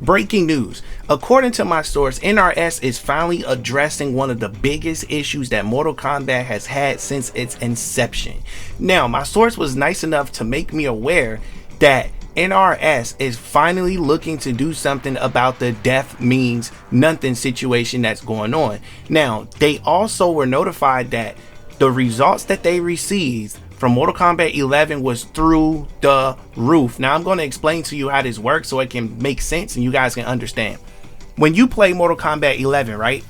Breaking news. According to my source, NRS is finally addressing one of the biggest issues that Mortal Kombat has had since its inception. Now, my source was nice enough to make me aware that NRS is finally looking to do something about the death means nothing situation that's going on. Now, they also were notified that the results that they received from Mortal Kombat 11 was through the roof. Now I'm going to explain to you how this works so it can make sense and you guys can understand. When you play Mortal Kombat 11, right,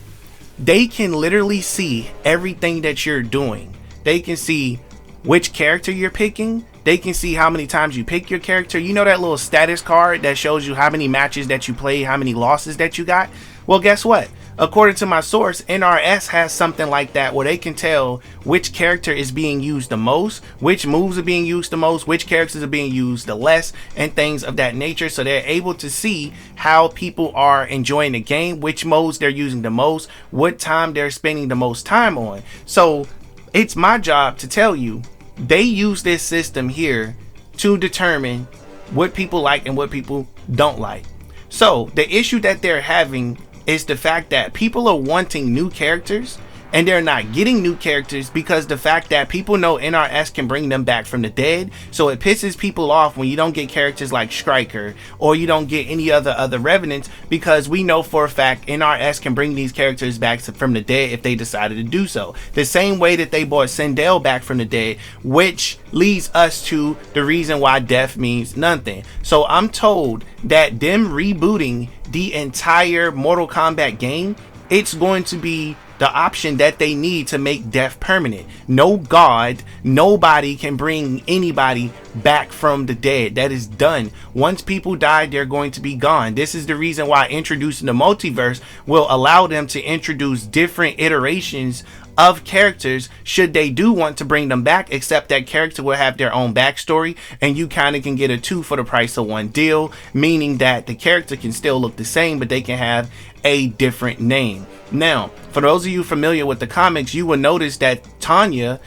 they can literally see everything that you're doing. They can see which character you're picking. They can see how many times you pick your character. You know that little status card that shows you how many matches that you played, how many losses that you got? Well, guess what? According to my source, NRS has something like that where they can tell which character is being used the most, which moves are being used the most, which characters are being used the less, and things of that nature. So they're able to see how people are enjoying the game, which modes they're using the most, what time they're spending the most time on. So it's my job to tell you, they use this system here to determine what people like and what people don't like. So the issue that they're having is the fact that people are wanting new characters and they're not getting new characters because the fact that people know NRS can bring them back from the dead. So it pisses people off when you don't get characters like Striker or you don't get any other revenants, because we know for a fact NRS can bring these characters back from the dead if they decided to do so. The same way that they brought Sindel back from the dead, which leads us to the reason why death means nothing. So I'm told that them rebooting the entire Mortal Kombat game, it's going to be the option that they need to make death permanent. No god, nobody can bring anybody back from the dead. That is done. Once people die, they're going to be gone. This is the reason why introducing the multiverse will allow them to introduce different iterations of characters should they do want to bring them back, except that character will have their own backstory and you kind of can get a 2 for the price of 1 deal, meaning that the character can still look the same but they can have a different name. Now, for those of you familiar with the comics, you will notice that Sonya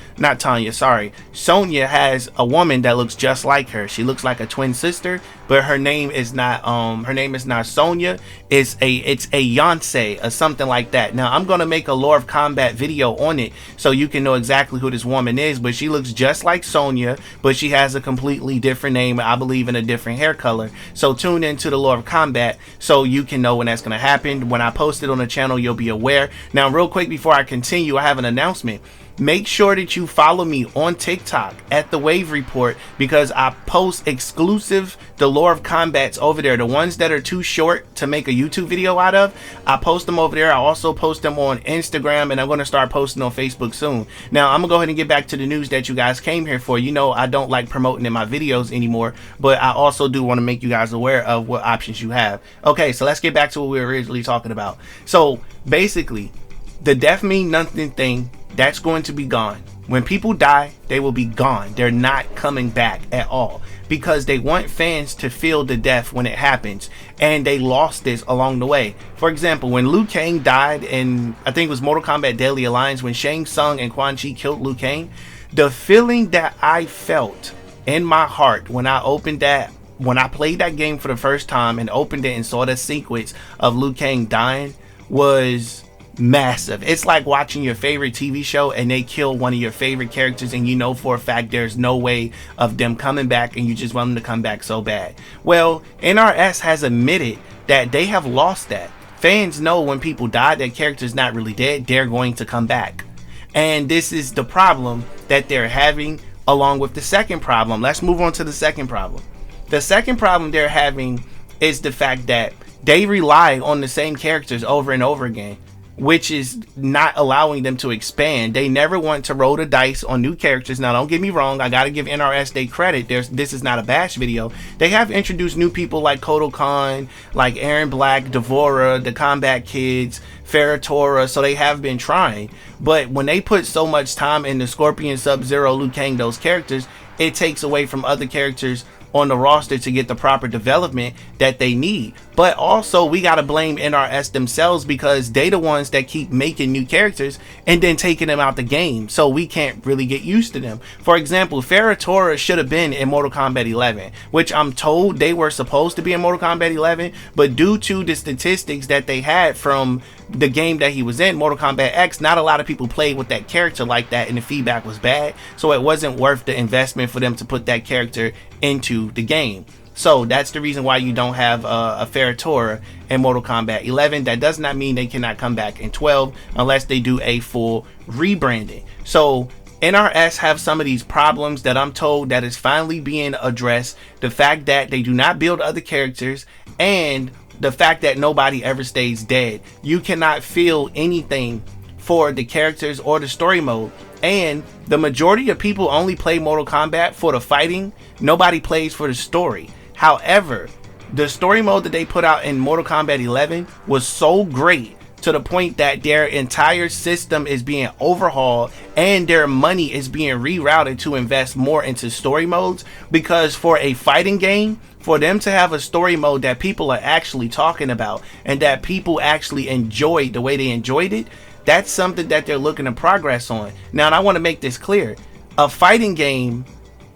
has a woman that looks just like her. She looks like a twin sister, but her name is not Sonya. It's a Yonsei or something like that. Now I'm gonna make a Lore of Combat video on it so you can know exactly who this woman is, but she looks just like Sonya, but she has a completely different name, I believe, in a different hair color. So tune into the Lore of Combat so you can know when that's gonna happen. When I post it on the channel, you'll be aware. Now real quick before I continue, I have an announcement. Make sure that you follow me on TikTok at The Wave Report, because I post exclusive The Lore of Combats over there. The ones that are too short to make a YouTube video out of, I post them over there. I also post them on Instagram, and I'm going to start posting on Facebook soon. Now, I'm going to go ahead and get back to the news that you guys came here for. You know, I don't like promoting in my videos anymore, but I also do want to make you guys aware of what options you have. Okay, so let's get back to what we were originally talking about. So, basically, the death mean nothing thing, that's going to be gone. When people die, they will be gone. They're not coming back at all, because they want fans to feel the death when it happens, and they lost this along the way. For example, when Liu Kang died in, I think it was Mortal Kombat Deadly Alliance, when Shang Tsung and Quan Chi killed Liu Kang, the feeling that I felt in my heart when I played that game for the first time and opened it and saw the sequence of Liu Kang dying was massive. It's like watching your favorite TV show and they kill one of your favorite characters and you know for a fact there's no way of them coming back and you just want them to come back so bad. Well, NRS has admitted that they have lost that. Fans know when people die, their character's not really dead, they're going to come back. And this is the problem that they're having, along with the second problem. Let's move on to the second problem. The second problem they're having is the fact that they rely on the same characters over and over again, which is not allowing them to expand. They never want to roll the dice on new characters. Now, don't get me wrong, I gotta give NRS their credit. This is not a bash video. They have introduced new people like Kotal Khan, like Aaron Black, Devora, the Combat Kids, Ferratora, so they have been trying. But when they put so much time into Scorpion, Sub-Zero, Liu Kang, those characters, it takes away from other characters on the roster to get the proper development that they need. But also we gotta blame NRS themselves, because they the ones that keep making new characters and then taking them out the game, so we can't really get used to them. For example, Ferratora should have been in Mortal Kombat 11, which I'm told they were supposed to be in Mortal Kombat 11, but due to the statistics that they had from the game that he was in, Mortal Kombat X, not a lot of people played with that character like that, and the feedback was bad, so it wasn't worth the investment for them to put that character into the game. So that's the reason why you don't have a Ferratora in Mortal Kombat 11. That does not mean they cannot come back in 12 unless they do a full rebranding. So NRS have some of these problems that I'm told that is finally being addressed. The fact that they do not build other characters, and the fact that nobody ever stays dead. You cannot feel anything for the characters or the story mode. And the majority of people only play Mortal Kombat for the fighting. Nobody plays for the story. However, the story mode that they put out in Mortal Kombat 11 was so great, to the point that their entire system is being overhauled and their money is being rerouted to invest more into story modes. Because for a fighting game, for them to have a story mode that people are actually talking about and that people actually enjoyed the way they enjoyed it, that's something that they're looking to progress on. Now, and I want to make this clear, a fighting game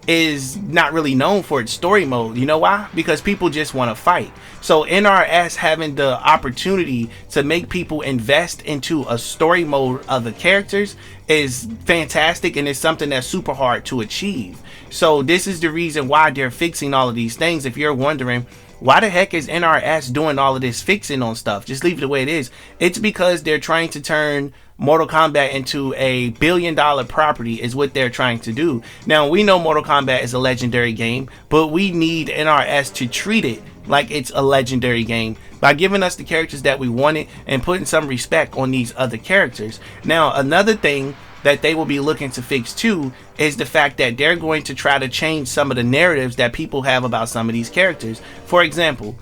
is not really known for its story mode. You know why? Because people just want to fight. So NRS having the opportunity to make people invest into a story mode of the characters is fantastic, and it's something that's super hard to achieve. So this is the reason why they're fixing all of these things. If you're wondering, why the heck is NRS doing all of this fixing on stuff? Just leave it the way it is. It's because they're trying to turn Mortal Kombat into a billion-dollar property is what they're trying to do. Now, we know Mortal Kombat is a legendary game, but we need NRS to treat it like it's a legendary game by giving us the characters that we wanted and putting some respect on these other characters. Now, another thing that they will be looking to fix too is the fact that they're going to try to change some of the narratives that people have about some of these characters. For example,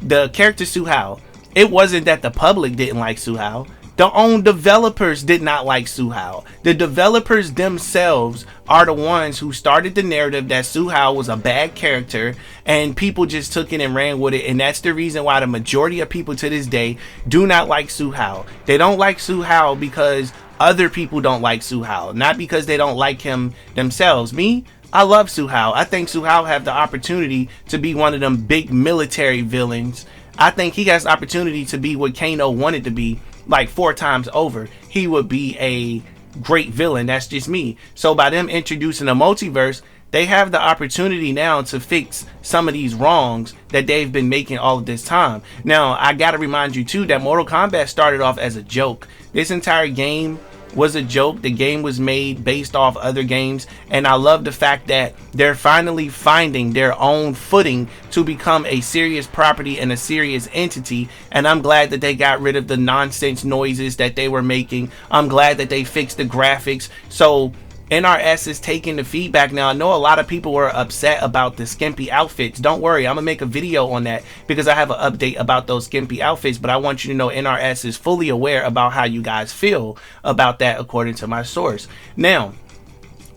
the character Suhao, it wasn't that the public didn't like Suhao. The own developers did not like Suhao. The developers themselves are the ones who started the narrative that Suhao was a bad character, and people just took it and ran with it. And that's the reason why the majority of people to this day do not like Suhao. They don't like Suhao because other people don't like Suhao, not because they don't like him themselves. Me, I love Suhao. I think Suhao have the opportunity to be one of them big military villains. I think he has the opportunity to be what Kano wanted to be, like 4 times over. He would be a great villain. That's just me. So by them introducing a multiverse, they have the opportunity now to fix some of these wrongs that they've been making all of this time. Now, I gotta remind you too that Mortal Kombat started off as a joke. This entire game was a joke. The game was made based off other games, and I love the fact that they're finally finding their own footing to become a serious property and a serious entity. And I'm glad that they got rid of the nonsense noises that they were making. I'm glad that they fixed the graphics. So NRS is taking the feedback now. I know a lot of people were upset about the skimpy outfits. Don't worry, I'm gonna make a video on that because I have an update about those skimpy outfits, but I want you to know NRS is fully aware about how you guys feel about that according to my source. Now,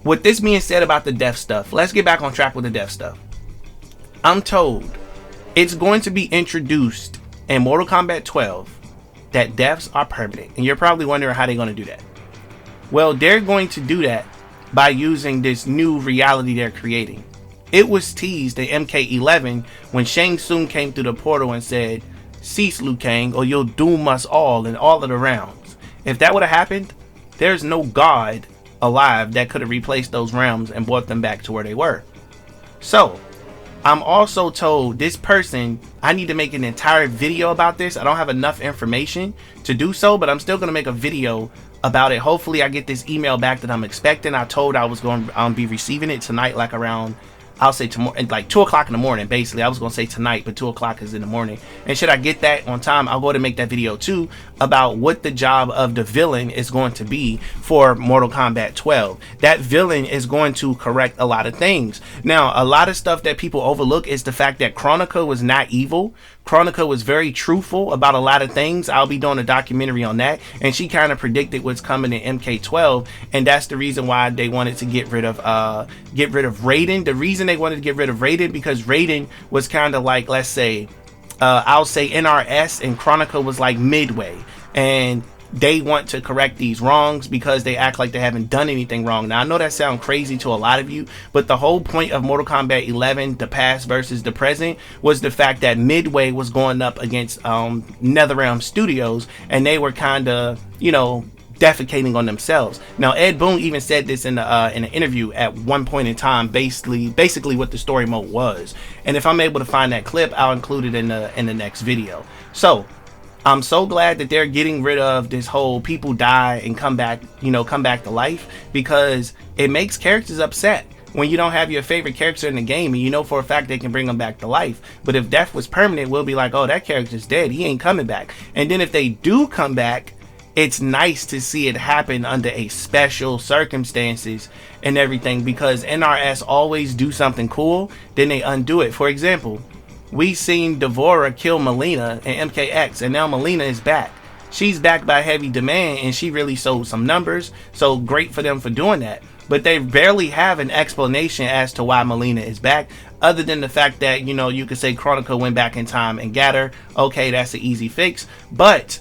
with this being said about the death stuff, let's get back on track with the death stuff. I'm told it's going to be introduced in Mortal Kombat 12 that deaths are permanent, and you're probably wondering how they're going to do that. Well, they're going to do that by using this new reality they're creating. It was teased in MK11 when Shang Tsung came through the portal and said, "Cease, Liu Kang, or you'll doom us all in all of the realms." If that would have happened, there's no god alive that could have replaced those realms and brought them back to where they were. So, I'm also told this person, I need to make an entire video about this. I don't have enough information to do so, but I'm still going to make a video about it. Hopefully I get this email back that I'm expecting. I told I was going to be receiving it tonight, like around, I'll say tomorrow, like 2 o'clock in the morning. Basically, I was going to say tonight, but 2 o'clock is in the morning. And should I get that on time, I'll go ahead and make that video too about what the job of the villain is going to be for Mortal Kombat 12. That villain is going to correct a lot of things. Now, a lot of stuff that people overlook is the fact that Kronika was not evil. Kronika was very truthful about a lot of things. I'll be doing a documentary on that, and she kind of predicted what's coming in MK12, and that's the reason why they wanted to get rid of Raiden. The reason they wanted to get rid of Raiden because Raiden was kind of like, let's say, I'll say NRS and Chronica was like midway, and they want to correct these wrongs because they act like they haven't done anything wrong. Now I know that sounds crazy to a lot of you, but the whole point of Mortal Kombat 11, the past versus the present, was the fact that Midway was going up against NetherRealm Studios, and they were kind of, you know, defecating on themselves. Now Ed Boon even said this in an interview at one point in time, basically what the story mode was. And if I'm able to find that clip, I'll include it in the next video. So I'm so glad that they're getting rid of this whole people die and come back, you know, come back to life, because it makes characters upset when you don't have your favorite character in the game and you know for a fact they can bring them back to life. But if death was permanent, we'll be like, oh, that character's dead, he ain't coming back. And then if they do come back, it's nice to see it happen under a special circumstances and everything, because NRS always do something cool, then they undo it. For example, we seen Devora kill Melina and MKX, and now Melina is back. She's back by heavy demand, and she really sold some numbers, so great for them for doing that. But they barely have an explanation as to why Melina is back, other than the fact that, you know, you could say Chronica went back in time and got her. Okay, that's an easy fix. But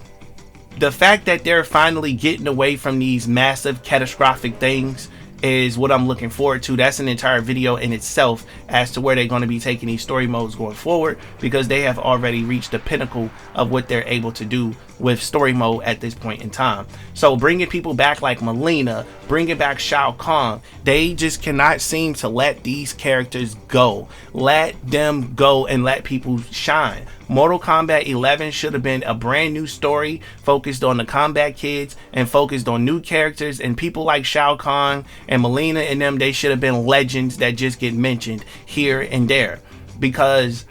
the fact that they're finally getting away from these massive catastrophic things is what I'm looking forward to. That's an entire video in itself as to where they're going to be taking these story modes going forward, because they have already reached the pinnacle of what they're able to do with story mode at this point in time. So bringing people back like Melina, bringing back Shao Kahn, they just cannot seem to let these characters go. Let them go and let people shine. Mortal Kombat 11 should have been a brand new story focused on the combat kids and focused on new characters, and people like Shao Kahn and Melina and them, they should have been legends that just get mentioned here and there, because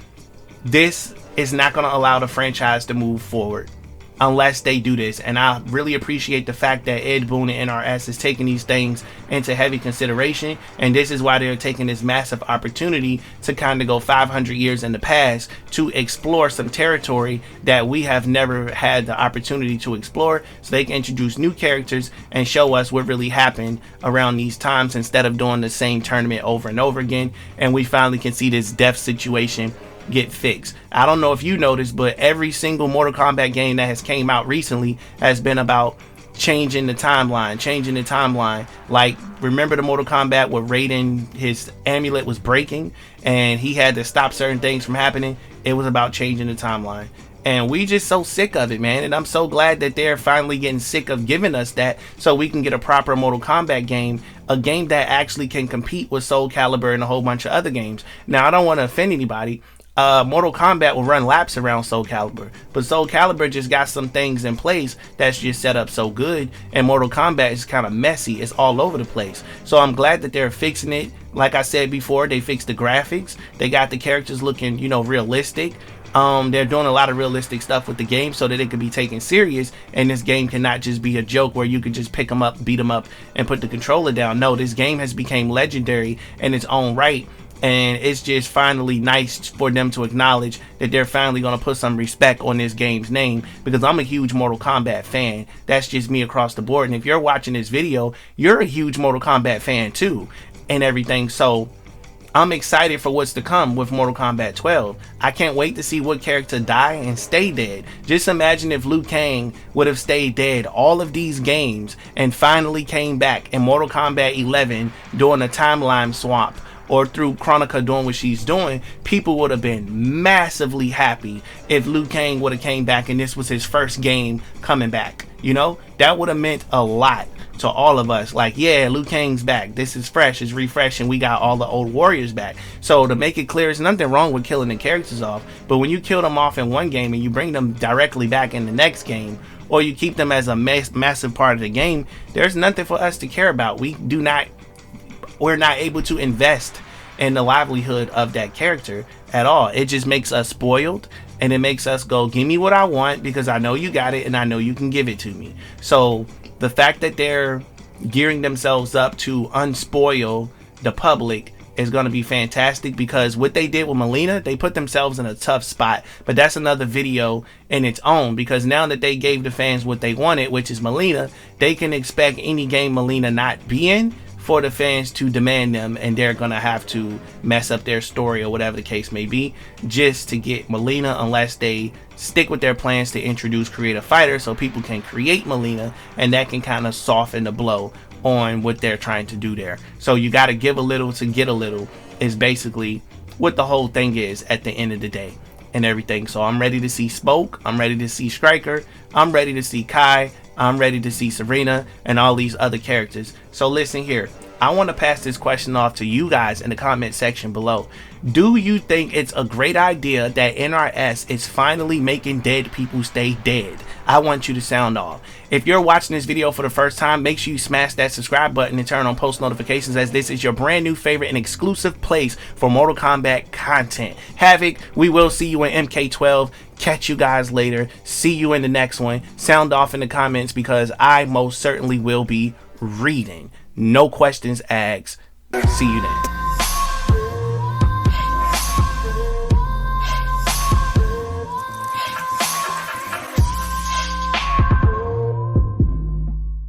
this is not going to allow the franchise to move forward unless they do this. And I really appreciate the fact that Ed Boon and NRS is taking these things into heavy consideration, and this is why they're taking this massive opportunity to kind of go 500 years in the past to explore some territory that we have never had the opportunity to explore, so they can introduce new characters and show us what really happened around these times, instead of doing the same tournament over and over again. And we finally can see this death situation get fixed. I don't know if you noticed, but every single Mortal Kombat game that has came out recently has been about changing the timeline. Like, remember the Mortal Kombat where Raiden, his amulet was breaking and he had to stop certain things from happening? It was about changing the timeline. And we just so sick of it, man. And I'm so glad that they're finally getting sick of giving us that, so we can get a proper Mortal Kombat game, a game that actually can compete with Soul Calibur and a whole bunch of other games. Now, I don't want to offend anybody. Mortal Kombat will run laps around Soul Calibur, but Soul Calibur just got some things in place that's just set up so good, and Mortal Kombat is kind of messy. It's all over the place. So I'm glad that they're fixing it. Like I said before, they fixed the graphics. They got the characters looking, you know, realistic. They're doing a lot of realistic stuff with the game so that it can be taken serious, and this game cannot just be a joke where you can just pick them up, beat them up, and put the controller down. No, this game has become legendary in its own right. And it's just finally nice for them to acknowledge that they're finally going to put some respect on this game's name, because I'm a huge Mortal Kombat fan. That's just me across the board. And if you're watching this video, you're a huge Mortal Kombat fan too and everything. So I'm excited for what's to come with Mortal Kombat 12. I can't wait to see what character die and stay dead. Just imagine if Liu Kang would have stayed dead all of these games and finally came back in Mortal Kombat 11 doing a timeline swap, or through Chronica doing what she's doing. People would have been massively happy if Liu Kang would have came back and this was his first game coming back. You know, that would have meant a lot to all of us. Like, yeah, Liu Kang's back. This is fresh, it's refreshing. We got all the old warriors back. So to make it clear, there's nothing wrong with killing the characters off. But when you kill them off in one game and you bring them directly back in the next game, or you keep them as a massive part of the game, there's nothing for us to care about. We're not able to invest in the livelihood of that character at all. It just makes us spoiled, and it makes us go, give me what I want, because I know you got it and I know you can give it to me. So the fact that they're gearing themselves up to unspoil the public is going to be fantastic, because what they did with Melina, they put themselves in a tough spot. But that's another video in its own, because now that they gave the fans what they wanted, which is Melina, they can expect any game Melina not be in for the fans to demand them, and they're gonna have to mess up their story or whatever the case may be just to get Mileena, unless they stick with their plans to introduce creative fighters so people can create Mileena, and that can kind of soften the blow on what they're trying to do there. So you got to give a little to get a little is basically what the whole thing is at the end of the day and everything. So I'm ready to see Spoke, I'm ready to see Striker, I'm ready to see Kai, I'm ready to see Serena and all these other characters. So listen here, I want to pass this question off to you guys in the comment section below. Do you think it's a great idea that NRS is finally making dead people stay dead? I want you to sound off. If you're watching this video for the first time, make sure you smash that subscribe button and turn on post notifications, as this is your brand new favorite and exclusive place for Mortal Kombat content. Havoc, we will see you in MK12. Catch you guys later. See you in the next one. Sound off in the comments because I most certainly will be reading. No questions asked. See you then.